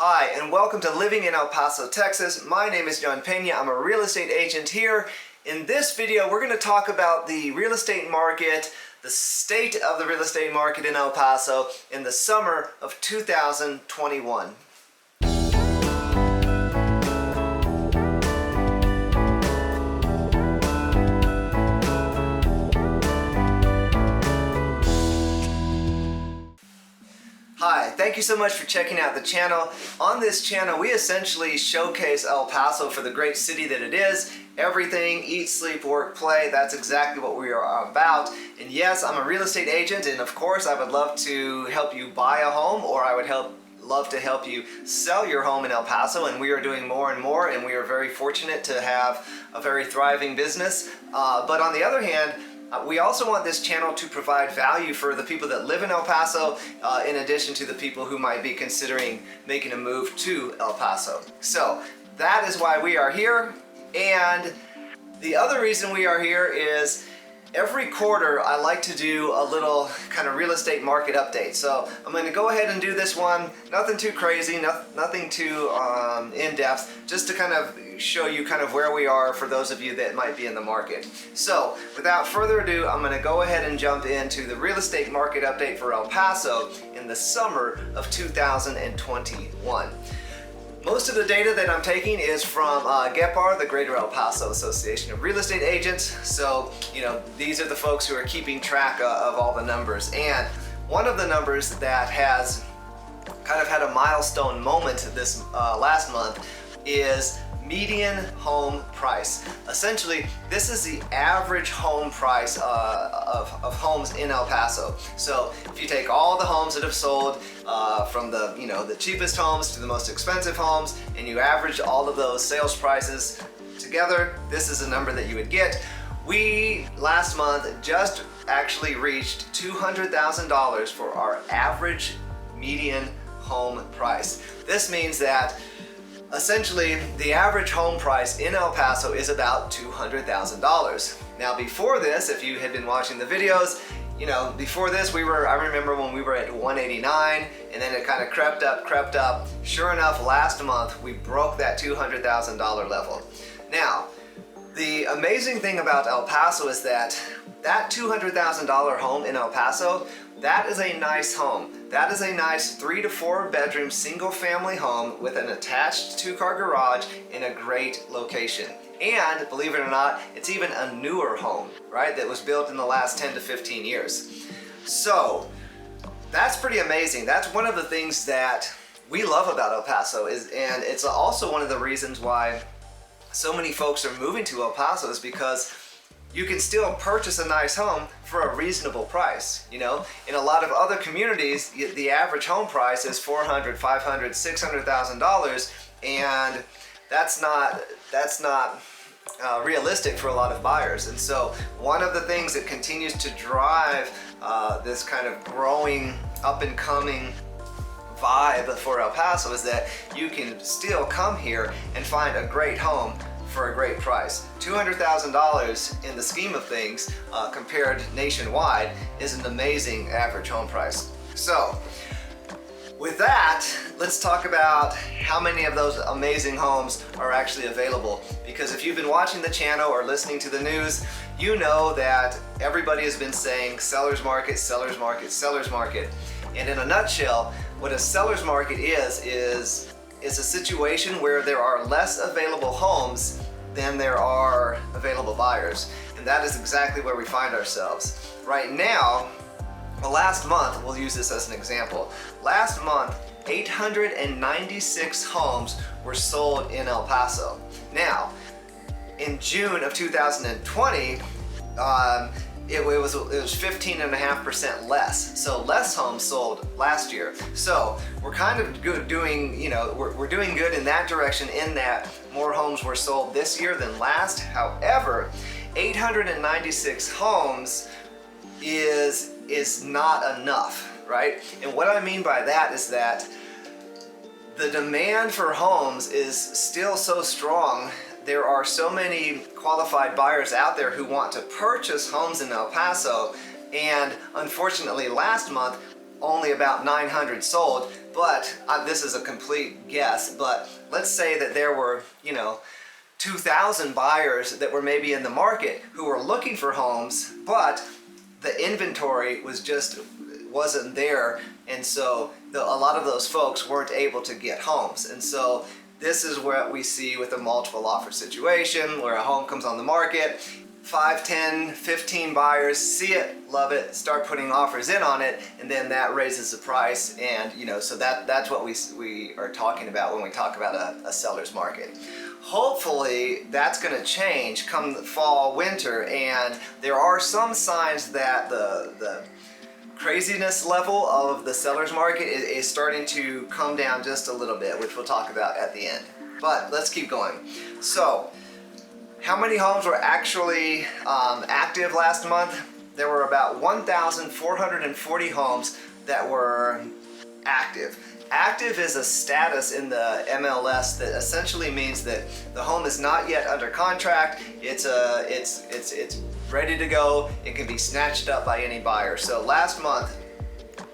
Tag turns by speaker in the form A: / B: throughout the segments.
A: Hi, and welcome to Living in El Paso, Texas. My name is John Pena. I'm a real estate agent here. In this video, we're going to talk about the real estate market, the state of the real estate market in El Paso in the summer of 2021. Hi, thank you so much for checking out the channel. On this channel, we essentially showcase El Paso for the great city that it is. Everything, eat, sleep, work, play, that's exactly what we are about. And yes, I'm a real estate agent, and of course I would love to help you buy a home, or I would love to help you sell your home in El Paso, and we are doing more and more, and we are very fortunate to have a very thriving business. But on the other hand, we also want this channel to provide value for the people that live in El Paso, in addition to the people who might be considering making a move to El Paso. So that is why we are here. And the other reason we are here is every quarter I like to do a little kind of real estate market update. So I'm going to go ahead and do this one. Nothing too crazy, nothing too in-depth, just to kind of show you kind of where we are for those of you that might be in the market. So without further ado, I'm going to go ahead and jump into the real estate market update for El Paso in the summer of 2021. Most of the data that I'm taking is from GEPAR, the Greater El Paso Association of Real Estate Agents. So, these are the folks who are keeping track of all the numbers. And one of the numbers that has kind of had a milestone moment this last month is median home price. Essentially, this is the average home price of homes in El Paso. So if you take all the homes that have sold from the cheapest homes to the most expensive homes, and you average all of those sales prices together, this is a number that you would get. We last month just actually reached $200,000 for our average median home price. This means that essentially, the average home price in El Paso is about $200,000. Now before this, if you had been watching the videos, before this I remember when we were at 189, and then it kind of crept up. Sure enough, last month we broke that $200,000 level. Now, the amazing thing about El Paso is that $200,000 home in El Paso, that is a nice home. That is a nice 3 to 4 bedroom single family home with an attached 2-car garage in a great location. And believe it or not, it's even a newer home, right? That was built in the last 10 to 15 years. So that's pretty amazing. That's one of the things that we love about El Paso, and it's also one of the reasons why so many folks are moving to El Paso, is because you can still purchase a nice home for a reasonable price. In a lot of other communities, the average home price is $400,000, $500,000, $600,000, and that's not realistic for a lot of buyers. And so one of the things that continues to drive this kind of growing, up and coming vibe for El Paso is that you can still come here and find a great home for a great price. $200,000 in the scheme of things, compared nationwide, is an amazing average home price. So with that, let's talk about how many of those amazing homes are actually available. Because if you've been watching the channel or listening to the news, you know that everybody has been saying seller's market, seller's market, seller's market. And in a nutshell, what a seller's market is a situation where there are less available homes than there are available buyers. And that is exactly where we find ourselves. Right now, last month, we'll use this as an example. Last month, 896 homes were sold in El Paso. Now, in June of 2020, it was 15.5% less. So less homes sold last year. So we're kind of doing good in that direction, in that more homes were sold this year than last. However, 896 homes is not enough, right? And what I mean by that is that the demand for homes is still so strong. There are so many qualified buyers out there who want to purchase homes in El Paso, and unfortunately last month only about 900 sold, but this is a complete guess, but let's say that there were, 2,000 buyers that were maybe in the market who were looking for homes, but the inventory wasn't there, and so a lot of those folks weren't able to get homes. And so this is what we see with a multiple offer situation, where a home comes on the market, 5, 10, 15 buyers see it, love it, start putting offers in on it, and then that raises the price. And so that's what we are talking about when we talk about a seller's market. Hopefully that's going to change come the fall, winter, and there are some signs that the craziness level of the seller's market is starting to come down just a little bit, which we'll talk about at the end. But let's keep going. So, how many homes were actually active last month? There were about 1,440 homes that were active. Active is a status in the MLS that essentially means that the home is not yet under contract. It's ready to go. It can be snatched up by any buyer. So last month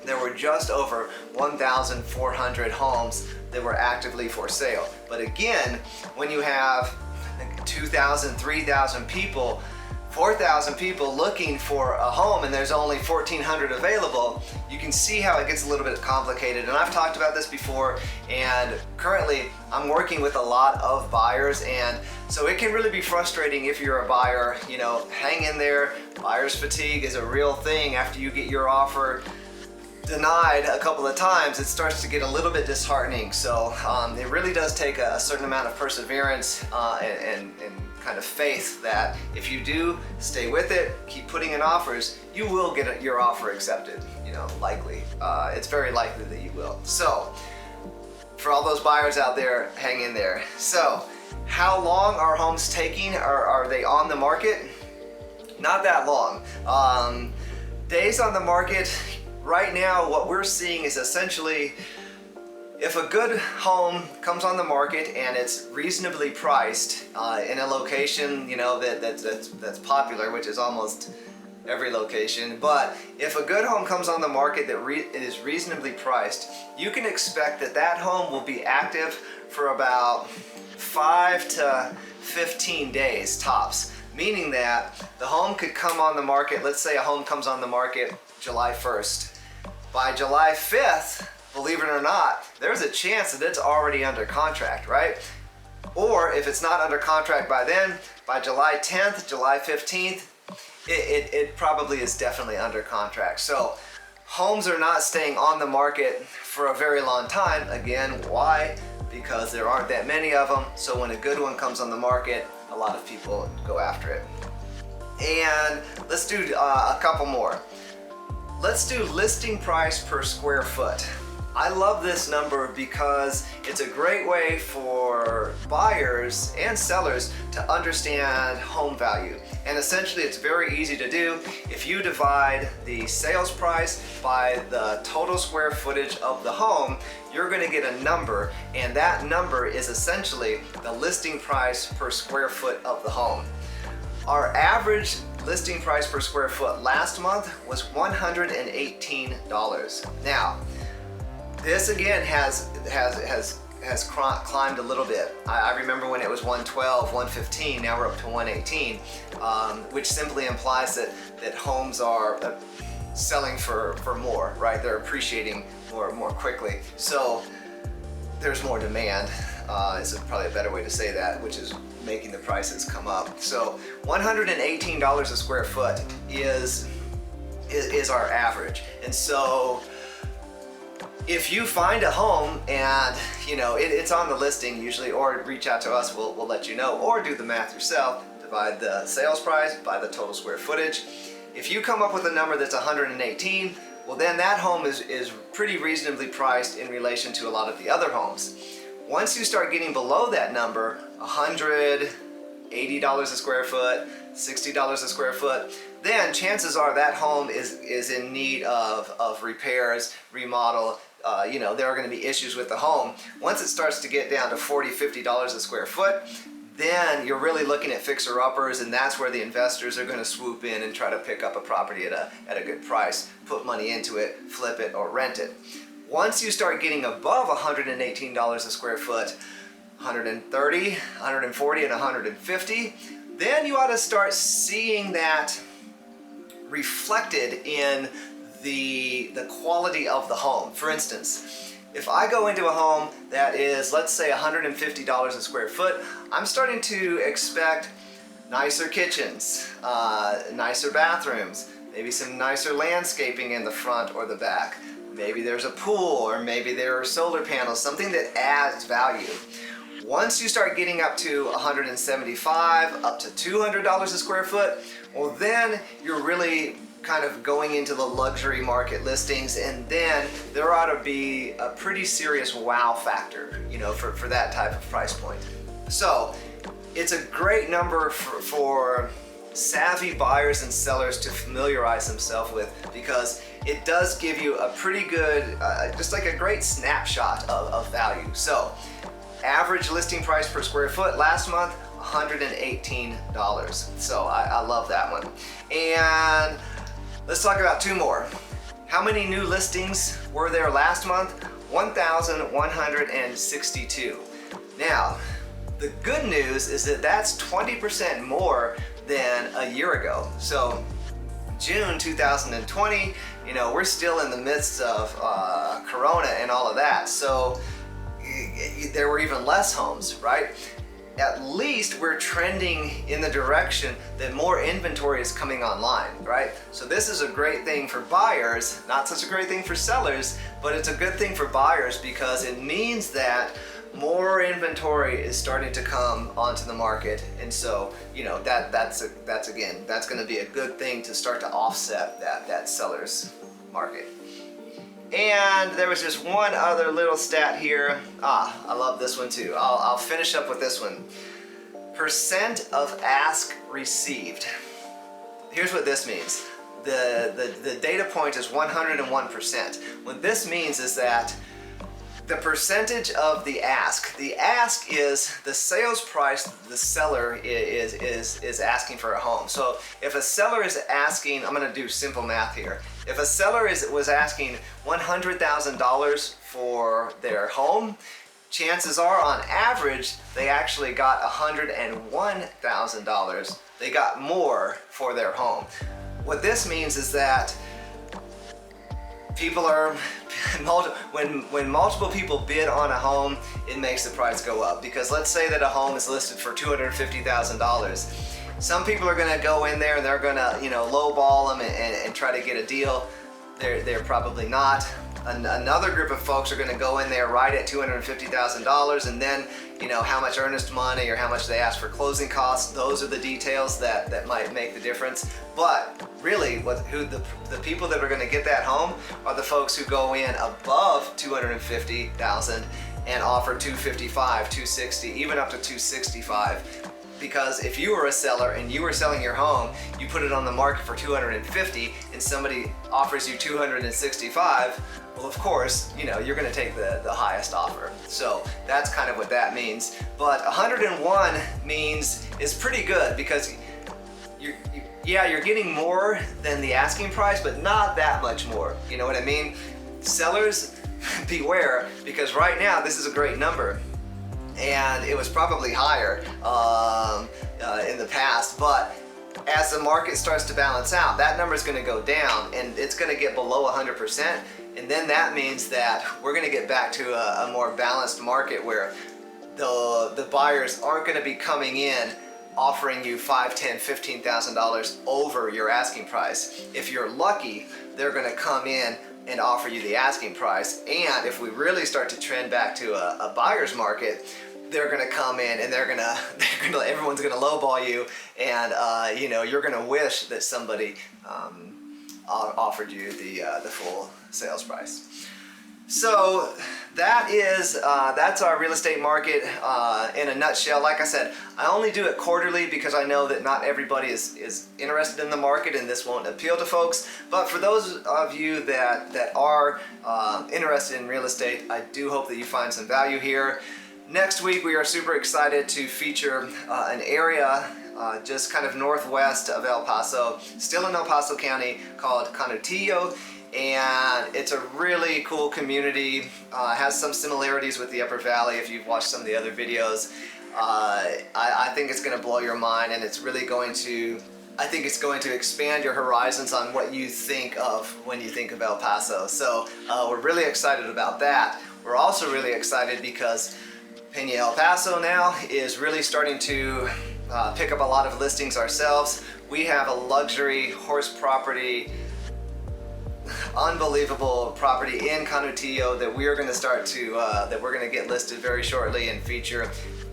A: there were just over 1,400 homes that were actively for sale. But again, when you have 2,000, 3,000 people, 4,000 people looking for a home and there's only 1,400 available, you can see how it gets a little bit complicated. And I've talked about this before, and currently I'm working with a lot of buyers, and so it can really be frustrating if you're a buyer. Hang in there. Buyer's fatigue is a real thing. After you get your offer denied a couple of times, it starts to get a little bit disheartening. So it really does take a certain amount of perseverance and kind of faith that if you do stay with it, keep putting in offers, you will get your offer accepted. Likely. It's very likely that you will. So for all those buyers out there, hang in there. So how long are homes taking? Are they on the market? Not that long. Days on the market, right now what we're seeing is essentially, if a good home comes on the market and it's reasonably priced in a location, that's popular, which is almost every location, but if a good home comes on the market that is reasonably priced, you can expect that home will be active for about 5 to 15 days tops, meaning that the home could come on the market. Let's say a home comes on the market July 1st. By July 5th, believe it or not, there's a chance that it's already under contract, right? Or if it's not under contract by then, by July 10th, July 15th, it probably is definitely under contract. So homes are not staying on the market for a very long time. Again, why? Because there aren't that many of them. So when a good one comes on the market, a lot of people go after it. And let's do a couple more. Let's do listing price per square foot. I love this number because it's a great way for buyers and sellers to understand home value. And essentially it's very easy to do. If you divide the sales price by the total square footage of the home, you're going to get a number, and that number is essentially the listing price per square foot of the home. Our average listing price per square foot last month was $118. Now, this again has climbed a little bit. I remember when it was 112, 115, now we're up to 118, which simply implies that homes are selling for more, right? They're appreciating more quickly. So there's more demand, is probably a better way to say that, which is making the prices come up. So $118 a square foot is our average. And so if you find a home and it's on the listing usually, or reach out to us, we'll let you know, or do the math yourself, divide the sales price by the total square footage. If you come up with a number that's 118, well then that home is pretty reasonably priced in relation to a lot of the other homes. Once you start getting below that number, $180 a square foot, $60 a square foot, then chances are that home is in need of repairs, remodel. There are going to be issues with the home. Once it starts to get down to $40, $50 a square foot, then you're really looking at fixer-uppers, and that's where the investors are going to swoop in and try to pick up a property at a good price, put money into it, flip it, or rent it. Once you start getting above $118 a square foot, 130, 140, and 150, then you ought to start seeing that reflected in the quality of the home. For instance, if I go into a home that is, let's say, $150 a square foot, I'm starting to expect nicer kitchens, nicer bathrooms, maybe some nicer landscaping in the front or the back. Maybe there's a pool, or maybe there are solar panels, something that adds value. Once you start getting up to $175, up to $200 a square foot, well, then you're really kind of going into the luxury market listings, and then there ought to be a pretty serious wow factor, you know, for that type of price point. So it's a great number for savvy buyers and sellers to familiarize themselves with, because it does give you a pretty good, just like a great snapshot of value. So average listing price per square foot last month, $118. So I love that one. And let's talk about two more. How many new listings were there last month? 1,162. Now, the good news is that that's 20% more than a year ago. So June 2020, you know, we're still in the midst of Corona and all of that. So there were even less homes, right? At least we're trending in the direction that more inventory is coming online, right? So this is a great thing for buyers, not such a great thing for sellers, but it's a good thing for buyers because it means that more inventory is starting to come onto the market. And so, you know, that's going to be a good thing to start to offset that seller's market. And there was just one other little stat here. I love this one too. I'll finish up with this one. Percent of ask received. Here's what this means. The data point is 101%. What this means is that the percentage of the ask is the sales price the seller is asking for a home. So if a seller is asking, I'm going to do simple math here. If a seller was asking $100,000 for their home, chances are on average they actually got $101,000. They got more for their home. What this means is that people are, when multiple people bid on a home, it makes the price go up. Because let's say that a home is listed for $250,000. Some people are going to go in there and they're going to, you know, lowball them and try to get a deal. They're probably not. Another group of folks are going to go in there right at $250,000, and then, you know, how much earnest money or how much they ask for closing costs. Those are the details that might make the difference. But really, the people that are going to get that home are the folks who go in above $250,000 and offer $255,000, $260,000, even up to $265,000. Because if you were a seller and you were selling your home, you put it on the market for $250,000 and somebody offers you $265,000, well, of course, you know, you're going to take the highest offer. So that's kind of what that means. But 101 is pretty good, because you're getting more than the asking price, but not that much more. You know what I mean? Sellers, beware, because right now this is a great number. And it was probably higher in the past, but as the market starts to balance out, that number is going to go down and it's going to get below 100%, and then that means that we're going to get back to a more balanced market where the buyers aren't going to be coming in offering you $5,000, $10,000, $15,000 over your asking price. If you're lucky, they're going to come in and offer you the asking price. And if we really start to trend back to a buyer's market, they're going to come in and everyone's going to lowball you, and you know, you're going to wish that somebody offered you the full sales price. So that's our real estate market in a nutshell. Like I said, I only do it quarterly because I know that not everybody is interested in the market and this won't appeal to folks. But for those of you that are interested in real estate, I do hope that you find some value here. Next week we are super excited to feature an area just kind of northwest of El Paso, still in El Paso County, called Canutillo. And it's a really cool community. Has some similarities with the Upper Valley if you've watched some of the other videos. I think it's going to blow your mind, and it's really going to, I think it's going to expand your horizons on what you think of when you think of El Paso. So we're really excited about that. We're also really excited because Peña El Paso now is really starting to pick up a lot of listings ourselves. We have a luxury horse property, unbelievable property in Canutillo that we are going to start to that we're going to get listed very shortly and feature.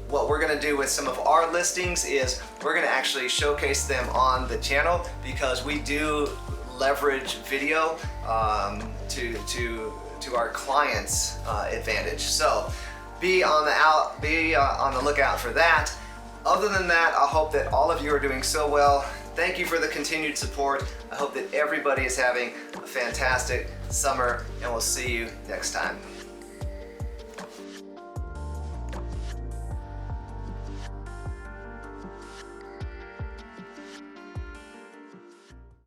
A: What we're going to do with some of our listings is we're going to actually showcase them on the channel, because we do leverage video to our clients' advantage. So be on the lookout for that. Other than that, I hope that all of you are doing so well. Thank you for the continued support. I hope that everybody is having a fantastic summer, and we'll see you next time.